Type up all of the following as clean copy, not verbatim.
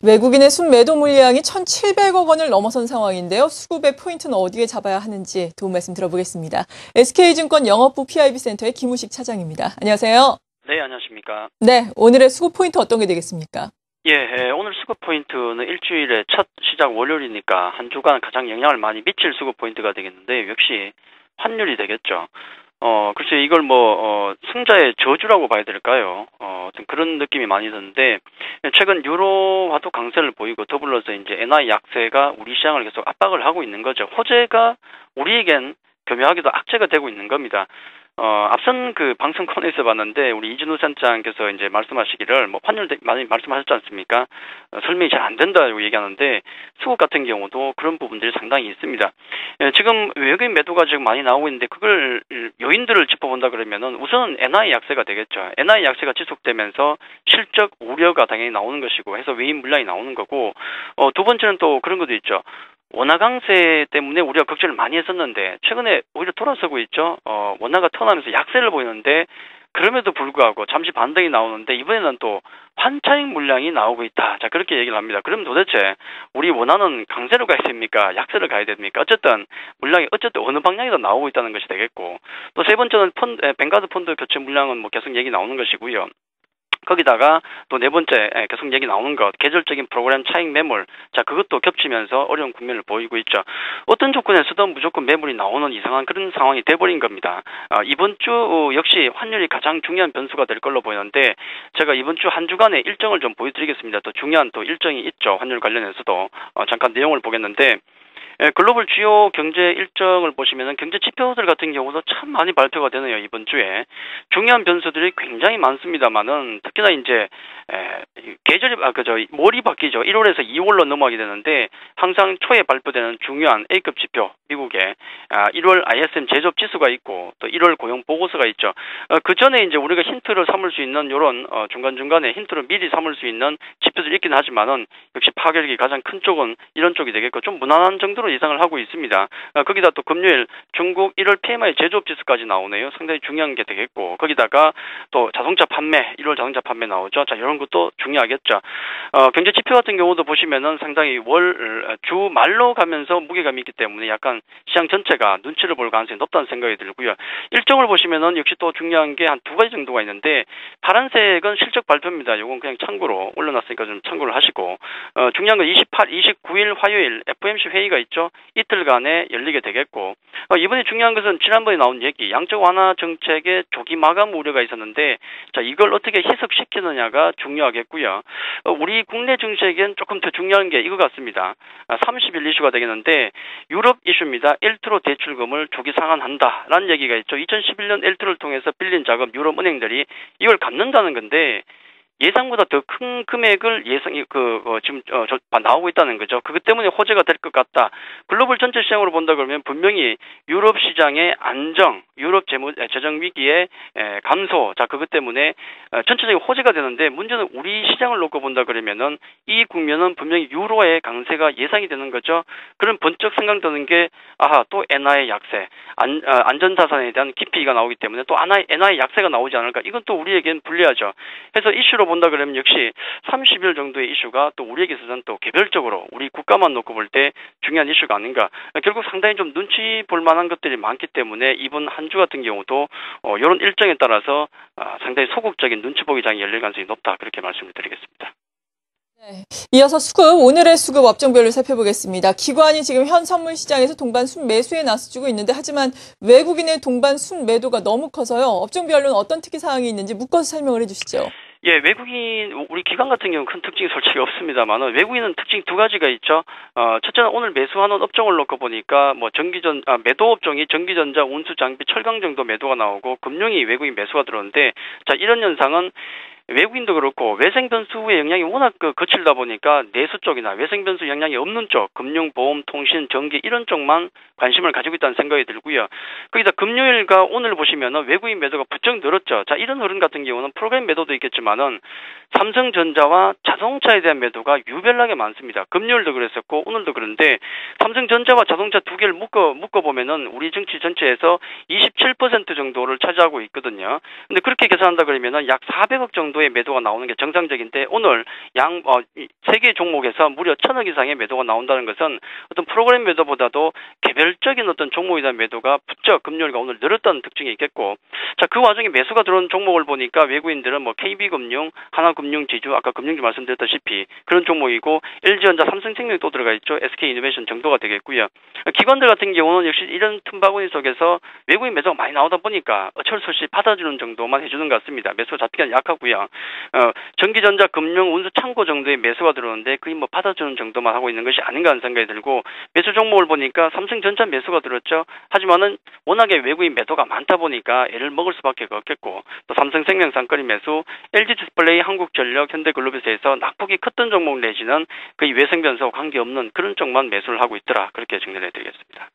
외국인의 순매도 물량이 1,700억 원을 넘어선 상황인데요. 수급의 포인트는 어디에 잡아야 하는지 도움 말씀 들어보겠습니다. SK증권 영업부 PIB센터의 김우식 차장입니다. 안녕하세요. 네, 안녕하십니까. 네, 오늘의 수급 포인트 어떤 게 되겠습니까? 오늘 수급 포인트는 일주일의 첫 시작 월요일이니까 한 주간 가장 영향을 많이 미칠 수급 포인트가 되겠는데 역시 환율이 되겠죠. 글쎄 이걸 승자의 저주라고 봐야 될까요? 어떤 그런 느낌이 많이 드는데 최근 유로화도 강세를 보이고 더불어서 이제 엔화의 약세가 우리 시장을 계속 압박을 하고 있는 거죠. 호재가 우리에겐 교묘하게도 악재가 되고 있는 겁니다. 앞선 그 방송 코너에서 봤는데 우리 이진우 센터장께서 이제 말씀하시기를 환율 많이 말씀하셨지 않습니까? 설명이 잘 안 된다고 얘기하는데 수급 같은 경우도 그런 부분들이 상당히 있습니다. 지금 외국인 매도가 지금 많이 나오고 있는데 그걸 요인들을 짚어본다 그러면은 우선 엔화의 약세가 되겠죠. 엔화의 약세가 지속되면서 실적 우려가 당연히 나오는 것이고 해서 외인 물량이 나오는 거고 두 번째는 또 그런 것도 있죠. 원화 강세 때문에 우리가 걱정을 많이 했었는데 최근에 오히려 돌아서고 있죠. 원화가 턴하면서 약세를 보이는데 그럼에도 불구하고 잠시 반등이 나오는데 이번에는 또 환차익 물량이 나오고 있다. 자, 그렇게 얘기를 합니다. 그럼 도대체 우리 원화는 강세로 가야 됩니까? 약세로 가야 됩니까? 어쨌든 물량이 어느 방향에서 나오고 있다는 것이 되겠고 또 세 번째는 뱅가드 펀드 교체 물량은 계속 얘기 나오는 것이고요. 거기다가 또 네 번째 계속 얘기 나오는 것 계절적인 프로그램 차익 매물 자 그것도 겹치면서 어려운 국면을 보이고 있죠. 어떤 조건에서든 무조건 매물이 나오는 이상한 그런 상황이 돼버린 겁니다. 이번 주 역시 환율이 가장 중요한 변수가 될 걸로 보이는데 제가 이번 주 한 주간의 일정을 좀 보여드리겠습니다. 또 중요한 또 일정이 있죠. 환율 관련해서도 잠깐 내용을 보겠는데 글로벌 주요 경제 일정을 보시면은 경제 지표들 같은 경우도 참 많이 발표가 되네요. 이번 주에 중요한 변수들이 굉장히 많습니다만은 특히나 이제 계절이 월이 바뀌죠. 1월에서 2월로 넘어가게 되는데 항상 초에 발표되는 중요한 A급 지표 미국의 1월 ISM 제조업 지수가 있고 또 1월 고용 보고서가 있죠. 그 전에 이제 우리가 힌트를 삼을 수 있는 이런 중간중간에 힌트를 미리 삼을 수 있는 지표들이 있긴 하지만은 역시 파괴력이 가장 큰 쪽은 이런 쪽이 되겠고 좀 무난한 정도로 예상을 하고 있습니다. 거기다 또 금요일 중국 1월 PMI 제조업 지수까지 나오네요. 상당히 중요한 게 되겠고 거기다가 또 자동차 판매 1월 자동차 판매 나오죠. 자 이런 것도 중요하겠죠. 경제 지표 같은 경우도 보시면은 상당히 주 말로 가면서 무게감이 있기 때문에 약간 시장 전체가 눈치를 볼 가능성이 높다는 생각이 들고요. 일정을 보시면은 역시 또 중요한 게 한 두 가지 정도가 있는데 파란색은 실적 발표입니다. 이건 그냥 참고로 올려놨으니까 좀 참고를 하시고 중요한 건 29일 화요일 FOMC 회의가 있죠. 이틀간에 열리게 되겠고 이번에 중요한 것은 지난번에 나온 얘기 양적 완화 정책의 조기 마감 우려가 있었는데 자 이걸 어떻게 희석시키느냐가 중요하겠고요. 우리 국내 증시에겐 조금 더 중요한 게 이거 같습니다. 30일 이슈가 되겠는데 유럽 이슈입니다. 엘트로 대출금을 조기 상환한다라는 얘기가 있죠. 2011년 엘트로를 통해서 빌린 자금 유럽 은행들이 이걸 갚는다는 건데 예상보다 더 큰 금액을 지금 나오고 있다는 거죠. 그것 때문에 호재가 될 것 같다. 글로벌 전체 시장으로 본다 그러면 분명히 유럽 시장의 안정, 유럽 재정 위기의 감소, 자 그것 때문에 전체적인 호재가 되는데 문제는 우리 시장을 놓고 본다 그러면은 이 국면은 분명히 유로의 강세가 예상이 되는 거죠. 그런 번쩍 생각드는 게 또 엔화의 약세, 안전자산에 대한 기피가 나오기 때문에 또 엔화의 약세가 나오지 않을까. 이건 또 우리에겐 불리하죠. 그래서 이슈로 본다 그러면 역시 30일 정도의 이슈가 또 우리에게서는 또 개별적으로 우리 국가만 놓고 볼 때 중요한 이슈가 아닌가. 결국 상당히 좀 눈치 볼 만한 것들이 많기 때문에 이번 한 주 같은 경우도 이런 일정에 따라서 상당히 소극적인 눈치 보기 장이 열릴 가능성이 높다. 그렇게 말씀을 드리겠습니다. 네. 이어서 오늘의 수급 업종별로 살펴보겠습니다. 기관이 지금 현 선물 시장에서 동반 순매수에 나서주고 있는데 하지만 외국인의 동반 순매도가 너무 커서요. 업종별로는 어떤 특이 사항이 있는지 묶어서 설명을 해주시죠. 외국인, 우리 기관 같은 경우는 큰 특징이 솔직히 없습니다만, 외국인은 특징 두 가지가 있죠. 첫째는 오늘 매수하는 업종을 놓고 보니까, 매도 업종이 전기전자, 운수, 장비, 철강 정도 매도가 나오고, 금융이 외국인 매수가 들어오는데, 자, 이런 현상은 외국인도 그렇고 외생 변수의 영향이 워낙 거칠다 보니까 내수 쪽이나 외생 변수 영향이 없는 쪽, 금융, 보험, 통신, 전기 이런 쪽만 관심을 가지고 있다는 생각이 들고요. 거기다 금요일과 오늘 보시면은 외국인 매도가 부쩍 늘었죠. 자, 이런 흐름 같은 경우는 프로그램 매도도 있겠지만은 삼성전자와 자동차에 대한 매도가 유별나게 많습니다. 금요일도 그랬었고 오늘도 그런데 삼성전자와 자동차 두 개를 묶어보면은 우리 증시 전체에서 27% 정도를 차지하고 있거든요. 근데 그렇게 계산한다 그러면은 약 400억 정도의 매도가 나오는 게 정상적인데 오늘 세 개 종목에서 무려 1,000억 이상의 매도가 나온다는 것은 어떤 프로그램 매도보다도 개별적인 어떤 종목에 대한 매도가 부쩍 금요일과 오늘 늘었다는 특징이 있겠고, 자, 그 와중에 매수가 들어온 종목을 보니까 외국인들은 뭐 KB금융, 하나금융지주, 아까 금융주 말씀드렸다시피 그런 종목이고, LG전자, 삼성생명이 또 들어가 있죠. SK이노베이션 정도가 되겠고요. 기관들 같은 경우는 역시 이런 틈바구니 속에서 외국인 매수가 많이 나오다 보니까 어쩔 수 없이 받아주는 정도만 해주는 것 같습니다. 매수 잡기가 약하고요. 전기전자, 금융, 운수, 창고 정도의 매수가 들어오는데 거의 뭐 받아주는 정도만 하고 있는 것이 아닌가 하는 생각이 들고, 매수 종목을 보니까 삼성전자 매수가 들었죠. 하지만은 워낙에 외국인 매도가 많다 보니까 애를 먹을 수밖에 없겠고, 또 삼성생명 쌍거리 매수, LG디스플레이, 한국전력, 현대글로비스에서 낙폭이 컸던 종목 내지는 거의 외생 변수와 관계없는 그런 쪽만 매수를 하고 있더라. 그렇게 정리를 해드리겠습니다.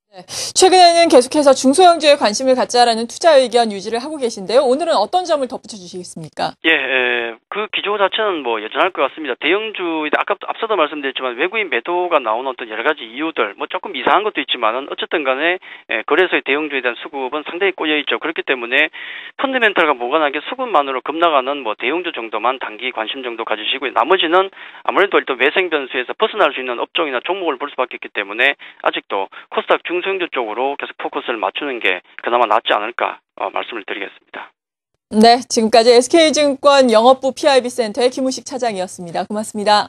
네. 최근에는 계속해서 중소형주에 관심을 갖자라는 투자 의견 유지를 하고 계신데요. 오늘은 어떤 점을 덧붙여 주시겠습니까? 예, 그 기조 자체는 뭐 여전할 것 같습니다. 대형주, 앞서도 말씀드렸지만 외국인 매도가 나오는 어떤 여러 가지 이유들, 뭐 조금 이상한 것도 있지만은 어쨌든 간에 거래소의 대형주에 대한 수급은 상당히 꼬여있죠. 그렇기 때문에 펀드멘탈과 무관하게 수급만으로 급나가는 뭐 대형주 정도만 단기 관심 정도 가지시고요. 나머지는 아무래도 일단 외생 변수에서 벗어날 수 있는 업종이나 종목을 볼 수밖에 없기 때문에 아직도 코스닥 중소형주 쪽으로 계속 포커스를 맞추는 게 그나마 낫지 않을까 말씀을 드리겠습니다. 네, 지금까지 SK증권 영업부 PIB 센터의 김우식 차장이었습니다. 고맙습니다.